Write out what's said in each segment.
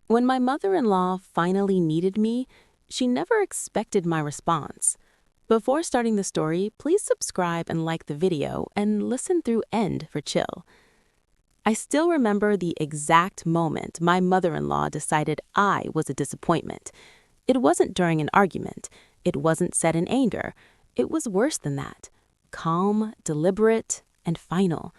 When my mother-in-law finally needed me, she never expected my response. Before starting the story, please subscribe and like the video and listen through end for chill. I still remember the exact moment my mother-in-law decided I was a disappointment. It wasn't during an argument. It wasn't said in anger. It was worse than that. Calm, deliberate, and final.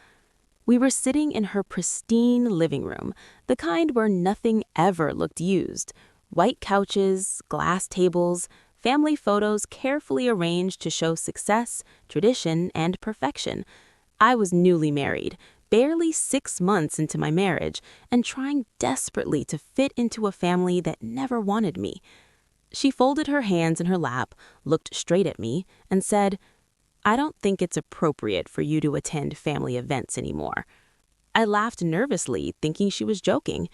We were sitting in her pristine living room, the kind where nothing ever looked used. White couches, glass tables, family photos carefully arranged to show success, tradition, and perfection. I was newly married, barely 6 months into my marriage, and trying desperately to fit into a family that never wanted me. She folded her hands in her lap, looked straight at me, and said, "I don't think it's appropriate for you to attend family events anymore." I laughed nervously, thinking she was joking.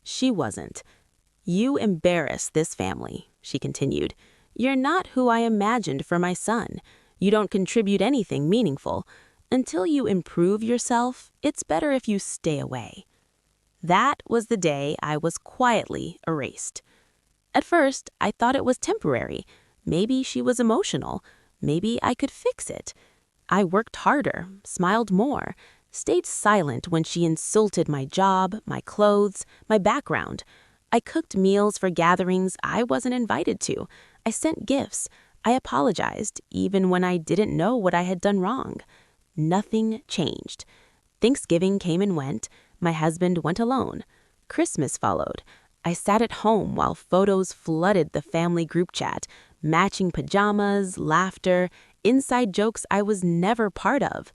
She wasn't. "You embarrass this family," she continued. "You're not who I imagined for my son. You don't contribute anything meaningful. Until you improve yourself, it's better if you stay away." That was the day I was quietly erased. At first, I thought it was temporary. Maybe she was emotional. Maybe I could fix it. I worked harder, smiled more, stayed silent when she insulted my job, my clothes, my background. I cooked meals for gatherings I wasn't invited to. I sent gifts. I apologized, even when I didn't know what I had done wrong. Nothing changed. Thanksgiving came and went. My husband went alone. Christmas followed. I sat at home while photos flooded the family group chat, matching pajamas, laughter, inside jokes I was never part of.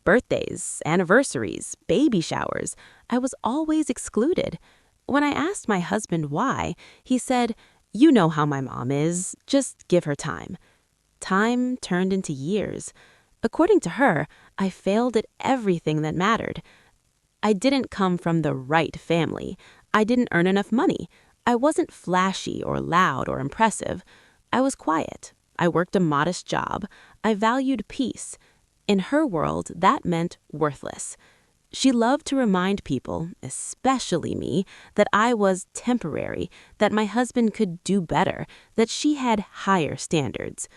Birthdays, anniversaries, baby showers, I was always excluded. When I asked my husband why, he said, "You know how my mom is, just give her time." Time turned into years. According to her, I failed at everything that mattered. I didn't come from the right family. I didn't earn enough money. I wasn't flashy or loud or impressive. I was quiet. I worked a modest job. I valued peace. In her world, that meant worthless. She loved to remind people, especially me, that I was temporary, that my husband could do better, that she had higher standards.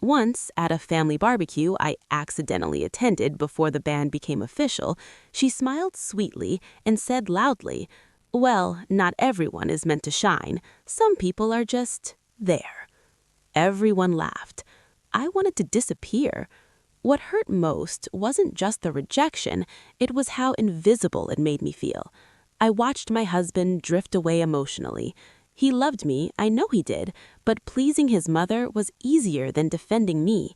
Once, at a family barbecue I accidentally attended before the ban became official, she smiled sweetly and said loudly, "Well, not everyone is meant to shine. Some people are just there." Everyone laughed. I wanted to disappear. What hurt most wasn't just the rejection, it was how invisible it made me feel. I watched my husband drift away emotionally. He loved me, I know he did, but pleasing his mother was easier than defending me.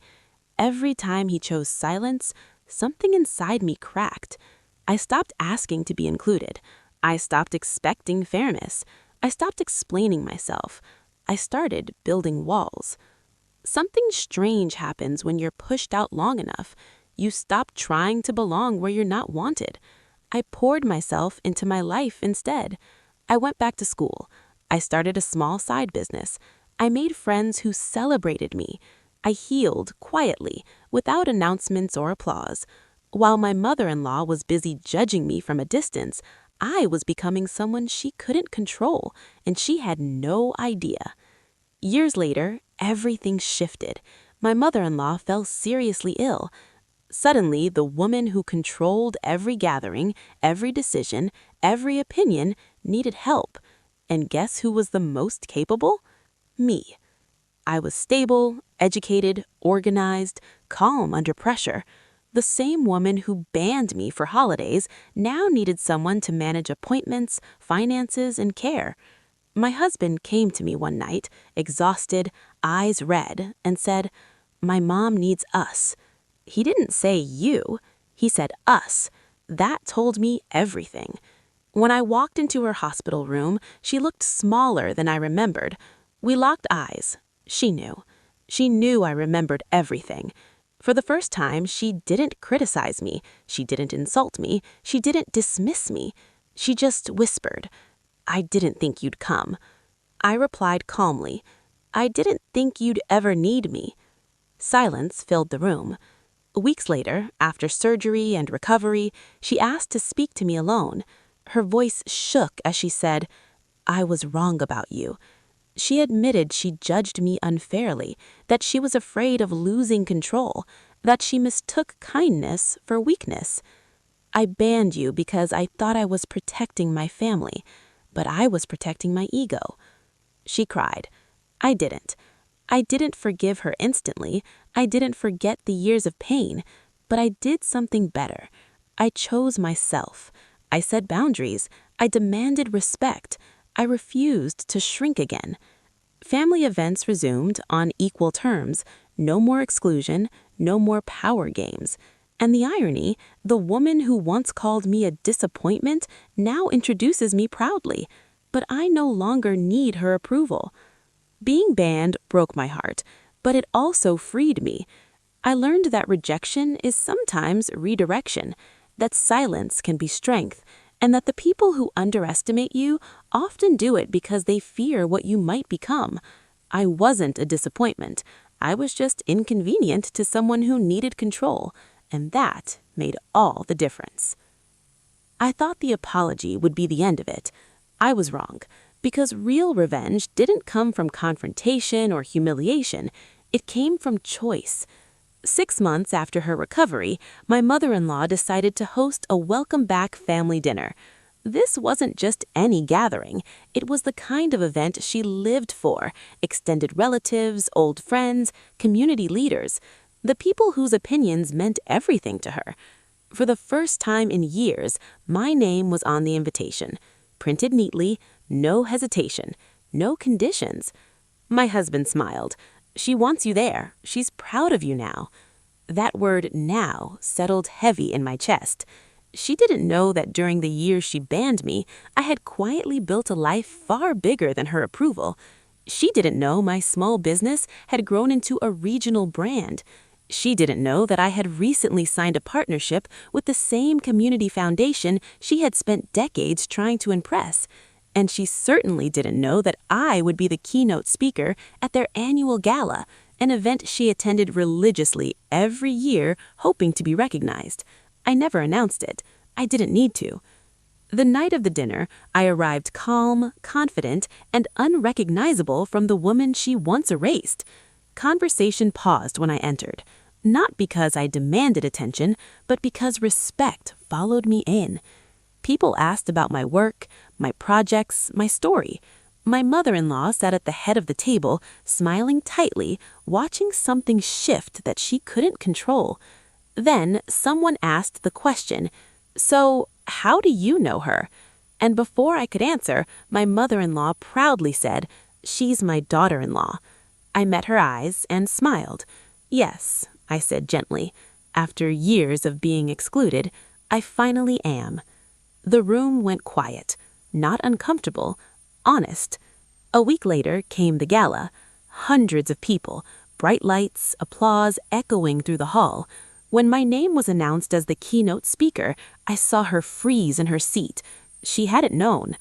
Every time he chose silence, something inside me cracked. I stopped asking to be included. I stopped expecting fairness. I stopped explaining myself. I started building walls. Something strange happens when you're pushed out long enough. You stop trying to belong where you're not wanted. I poured myself into my life instead. I went back to school. I started a small side business. I made friends who celebrated me. I healed quietly, without announcements or applause. While my mother-in-law was busy judging me from a distance, I was becoming someone she couldn't control, and she had no idea. Years later, everything shifted. My mother-in-law fell seriously ill. Suddenly, the woman who controlled every gathering, every decision, every opinion needed help. And guess who was the most capable? Me. I was stable, educated, organized, calm under pressure. The same woman who banned me for holidays now needed someone to manage appointments, finances, and care. My husband came to me one night, exhausted, eyes red, and said, "My mom needs us." He didn't say you, he said us. That told me everything. When I walked into her hospital room, she looked smaller than I remembered. We locked eyes. She knew. She knew I remembered everything. For the first time, she didn't criticize me. She didn't insult me. She didn't dismiss me. She just whispered, "I didn't think you'd come." I replied calmly, "I didn't think you'd ever need me." Silence filled the room. Weeks later, after surgery and recovery, she asked to speak to me alone. Her voice shook as she said, I was wrong about you. She admitted she judged me unfairly, that she was afraid of losing control, that she mistook kindness for weakness. I banned you because I thought I was protecting my family, but I was protecting my ego. She cried. I didn't. I didn't forgive her instantly. I didn't forget the years of pain, but I did something better. I chose myself. I set boundaries. I demanded respect. I refused to shrink again. Family events resumed on equal terms. No more exclusion, no more power games. And the irony, the woman who once called me a disappointment now introduces me proudly. But I no longer need her approval. Being banned broke my heart, but it also freed me. I learned that rejection is sometimes redirection, that silence can be strength, and that the people who underestimate you often do it because they fear what you might become. I wasn't a disappointment. I was just inconvenient to someone who needed control, and that made all the difference. I thought the apology would be the end of it. I was wrong, because real revenge didn't come from confrontation or humiliation. It came from choice. 6 months after her recovery, my mother-in-law decided to host a welcome-back family dinner. This wasn't just any gathering. It was the kind of event she lived for: extended relatives, old friends, community leaders, the people whose opinions meant everything to her. For the first time in years, my name was on the invitation. Printed neatly, no hesitation, no conditions. My husband smiled. She wants you there. She's proud of you now. That word now settled heavy in my chest. She didn't know that during the years she banned me, I had quietly built a life far bigger than her approval. She didn't know my small business had grown into a regional brand. She didn't know that I had recently signed a partnership with the same community foundation she had spent decades trying to impress. And she certainly didn't know that I would be the keynote speaker at their annual gala, an event she attended religiously every year, hoping to be recognized. I never announced it. I didn't need to. The night of the dinner, I arrived calm, confident, and unrecognizable from the woman she once erased. Conversation paused when I entered, not because I demanded attention, but because respect followed me in. People asked about my work, my projects, my story. My mother-in-law sat at the head of the table, smiling tightly, watching something shift that she couldn't control. Then someone asked the question, "So, how do you know her?" And before I could answer, my mother-in-law proudly said, "She's my daughter-in-law." I met her eyes and smiled. "Yes," I said gently. "After years of being excluded, I finally am." The room went quiet, not uncomfortable, honest. A week later came the gala. Hundreds of people, bright lights, applause echoing through the hall. When my name was announced as the keynote speaker, I saw her freeze in her seat. She hadn't known.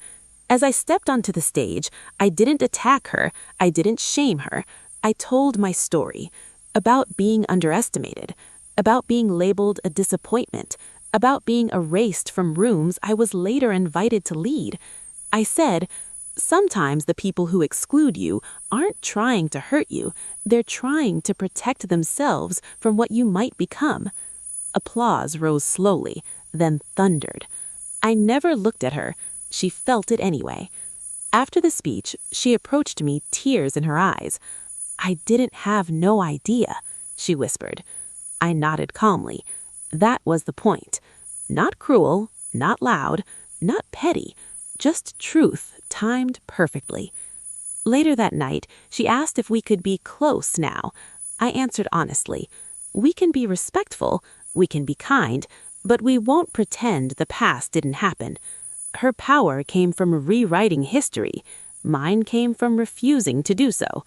As I stepped onto the stage, I didn't attack her. I didn't shame her. I told my story about being underestimated, about being labeled a disappointment, about being erased from rooms I was later invited to lead. I said, sometimes the people who exclude you aren't trying to hurt you. They're trying to protect themselves from what you might become. Applause rose slowly, then thundered. I never looked at her. She felt it anyway. After the speech, she approached me, tears in her eyes. "I didn't have no idea," she whispered. I nodded calmly. That was the point. Not cruel, not loud, not petty, just truth timed perfectly. Later that night, she asked if we could be close now. I answered honestly. We can be respectful, we can be kind, but we won't pretend the past didn't happen. Her power came from rewriting history. Mine came from refusing to do so.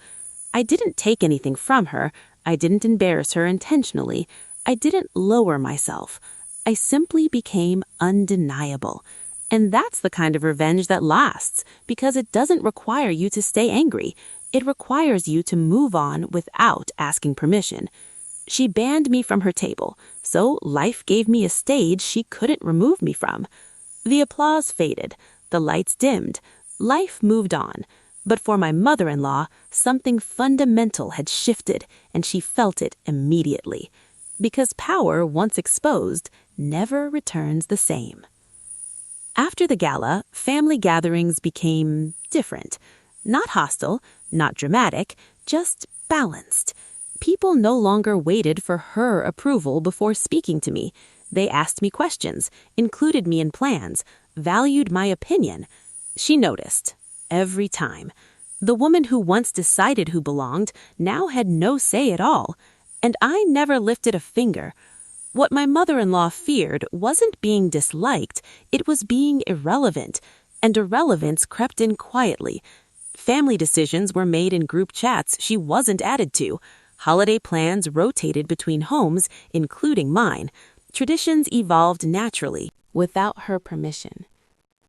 I didn't take anything from her. I didn't embarrass her intentionally. I didn't lower myself. I simply became undeniable. And that's the kind of revenge that lasts, because it doesn't require you to stay angry. It requires you to move on without asking permission. She banned me from her table, so life gave me a stage she couldn't remove me from. The applause faded, the lights dimmed, Life moved on, but for my mother-in-law, something fundamental had shifted, and she felt it immediately. Because power, once exposed, never returns the same. After the gala, family gatherings became different. Not hostile, not dramatic, just balanced. People no longer waited for her approval before speaking to me. They asked me questions, included me in plans, valued my opinion. She noticed. Every time. The woman who once decided who belonged now had no say at all. And I never lifted a finger. What my mother-in-law feared wasn't being disliked, it was being irrelevant. And irrelevance crept in quietly. Family decisions were made in group chats she wasn't added to. Holiday plans rotated between homes, including mine. Traditions evolved naturally, without her permission.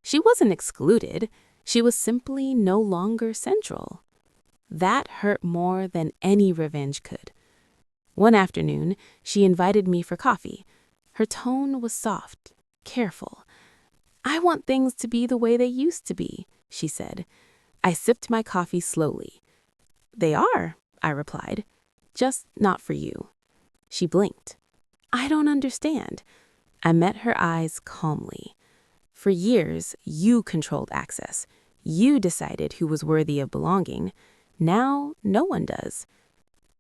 She wasn't excluded. She was simply no longer central. That hurt more than any revenge could. One afternoon, she invited me for coffee. Her tone was soft, careful. "I want things to be the way they used to be," she said. I sipped my coffee slowly. "They are," I replied. "Just not for you." She blinked. "I don't understand." I met her eyes calmly. "For years, you controlled access. You decided who was worthy of belonging. Now, no one does."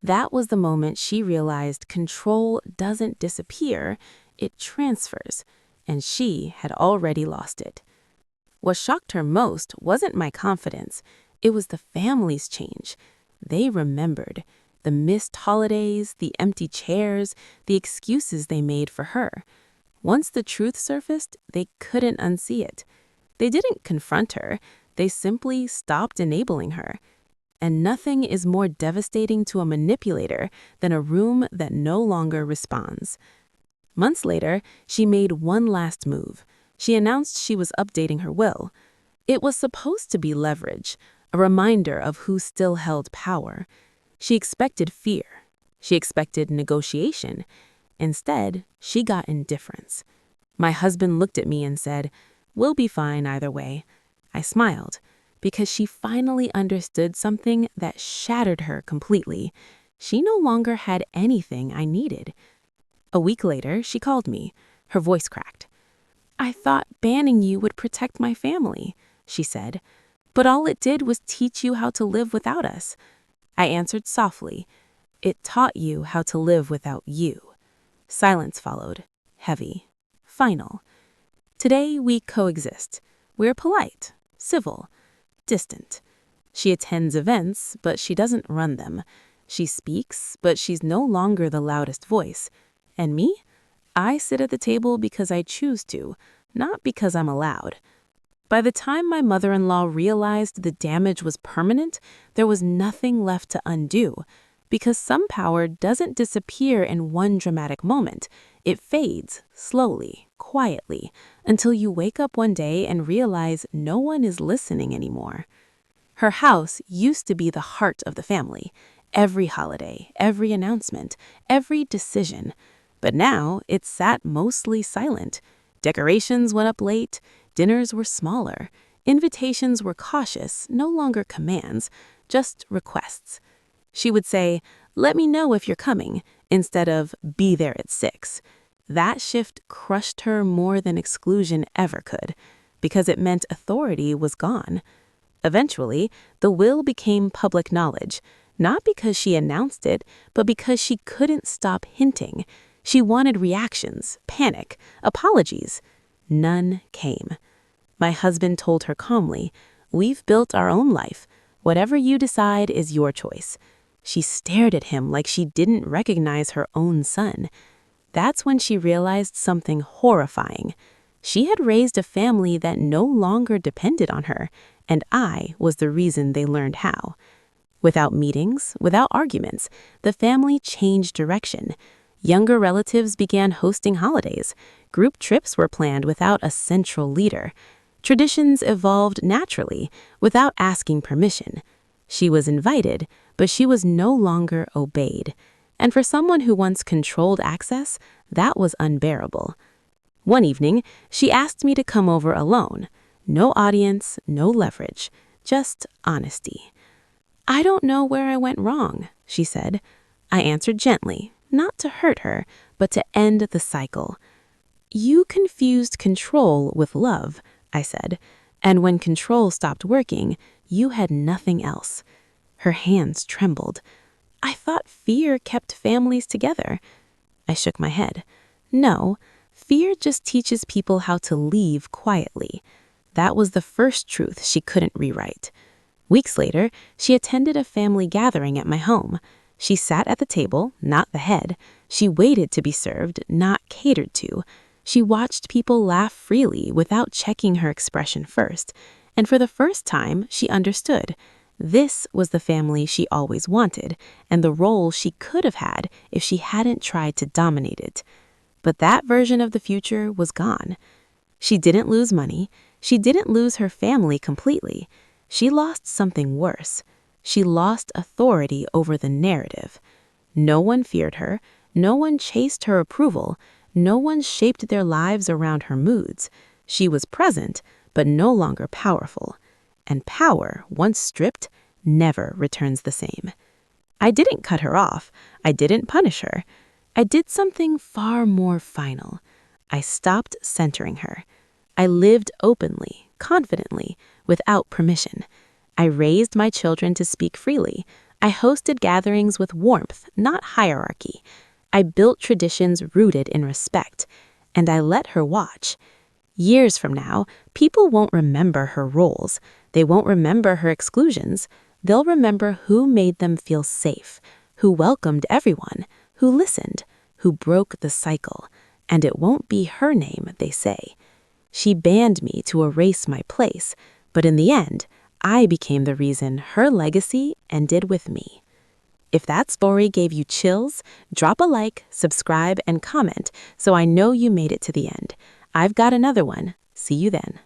That was the moment she realized control doesn't disappear, it transfers, and she had already lost it. What shocked her most wasn't my confidence, it was the family's change. They remembered the missed holidays, the empty chairs, the excuses they made for her. Once the truth surfaced, they couldn't unsee it. They didn't confront her, they simply stopped enabling her. And nothing is more devastating to a manipulator than a room that no longer responds. Months later, she made one last move. She announced she was updating her will. It was supposed to be leverage, a reminder of who still held power. She expected fear. She expected negotiation. Instead, she got indifference. My husband looked at me and said, "We'll be fine either way." I smiled, because she finally understood something that shattered her completely. She no longer had anything I needed. A week later, she called me. Her voice cracked. "I thought banning you would protect my family," she said. "But all it did was teach you how to live without us." I answered softly. "It taught you how to live without you." Silence followed, heavy, final. Today, we coexist. We're polite, civil, distant. She attends events, but she doesn't run them. She speaks, but she's no longer the loudest voice. And me? I sit at the table because I choose to, not because I'm allowed. By the time my mother-in-law realized the damage was permanent, there was nothing left to undo. Because some power doesn't disappear in one dramatic moment. It fades, slowly, quietly, until you wake up one day and realize no one is listening anymore. Her house used to be the heart of the family. Every holiday, every announcement, every decision. But now it sat mostly silent. Decorations went up late, dinners were smaller, invitations were cautious, no longer commands, just requests. She would say, "Let me know if you're coming," instead of "be there at 6. That shift crushed her more than exclusion ever could, because it meant authority was gone. Eventually, the will became public knowledge, not because she announced it, but because she couldn't stop hinting. She wanted reactions, panic, apologies. None came. My husband told her calmly, "We've built our own life. Whatever you decide is your choice." She stared at him like she didn't recognize her own son. That's when she realized something horrifying. She had raised a family that no longer depended on her, and I was the reason they learned how. Without meetings, without arguments, the family changed direction. Younger relatives began hosting holidays. Group trips were planned without a central leader. Traditions evolved naturally, without asking permission. She was invited, but she was no longer obeyed. And for someone who once controlled access, that was unbearable. One evening, she asked me to come over alone. No audience, no leverage, just honesty. "I don't know where I went wrong," she said. I answered gently, not to hurt her, but to end the cycle. "You confused control with love," I said, "and when control stopped working, you had nothing else." Her hands trembled. "I thought fear kept families together." I shook my head. "No, fear just teaches people how to leave quietly." That was the first truth she couldn't rewrite. Weeks later, she attended a family gathering at my home. She sat at the table, not the head. She waited to be served, not catered to. She watched people laugh freely without checking her expression first. And for the first time, she understood. This was the family she always wanted, and the role she could have had if she hadn't tried to dominate it. But that version of the future was gone. She didn't lose money. She didn't lose her family completely. She lost something worse. She lost authority over the narrative. No one feared her. No one chased her approval. No one shaped their lives around her moods. She was present, but no longer powerful. And power, once stripped, never returns the same. I didn't cut her off. I didn't punish her. I did something far more final. I stopped centering her. I lived openly, confidently, without permission. I raised my children to speak freely. I hosted gatherings with warmth, not hierarchy. I built traditions rooted in respect. And I let her watch. Years from now, people won't remember her roles. They won't remember her exclusions. They'll remember who made them feel safe, who welcomed everyone, who listened, who broke the cycle. And it won't be her name, they say. She banned me to erase my place, but in the end, I became the reason her legacy ended with me. If that story gave you chills, drop a like, subscribe, and comment so I know you made it to the end. I've got another one. See you then.